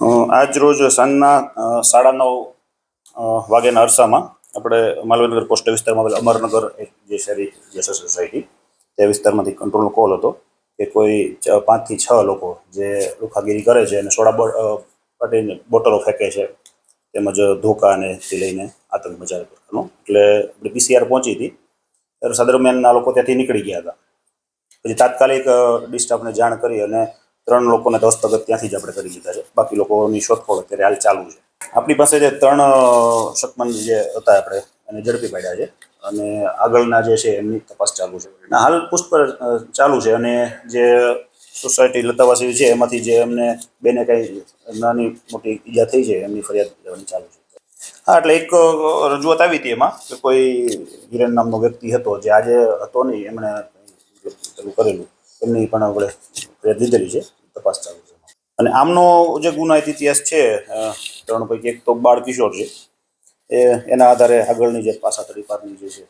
આજ રોજ સાંજના 9:30 વાગ્યાના અરસામાં આપણે માલવીનગર પોસ્ટ વિસ્તારમાં આવેલ અમરનગર એક જે શહેરી જસર સોસાયટી તે વિસ્તારમાંથી કંટ્રોલનો કોલ હતો કે કોઈ 5 થી 6 લોકો જે લુખાગીરી કરે છે અને સોડા પાટીની બોટલો ફેંકે છે તેમજ ધોકા અને થી લઈને આતંક મચાવે પ્રકારનો. એટલે આપણે પીસીઆર પહોંચી હતી ત્યારે સા દરમિયાન આ લોકો ત્યાંથી નીકળી ગયા હતા. પછી તાત્કાલિક ડિસ્ટાફને જાણ કરી અને 3 લોકોને હસ્તગત ત્યાંથી જ આપણે કરી દીધા છે. બાકી લોકોની શોધખોળ અત્યારે હાલ ચાલુ છે. આપણી પાસે જે 3 શકમન જે હતા આપણે એને ઝડપી પાડ્યા છે અને આગળના જે છે એમની તપાસ ચાલુ છે. હાલ પૂછપરછ ચાલુ છે અને જે સોસાયટી લતાવાસી છે એમાંથી જે એમને બેને કંઈ નાની મોટી ઈજા થઈ છે એમની ફરિયાદ લેવાની ચાલુ છે. હા, એટલે એક રજૂઆત આવી હતી એમાં કે કોઈ હિરેન નામનો વ્યક્તિ હતો જે આજે હતો નહીં, એમણે પેલું કરેલું, એમની પણ આપણે ફરિયાદ લીધેલી છે, તપાસ ચાલુ છે. અને આમનો જે ગુનાહિત ઇતિહાસ છે 3 પૈકી એક તો બાળ કિશોર છે, એના આધારે આગળની જે પાસા તડીપારની જે છે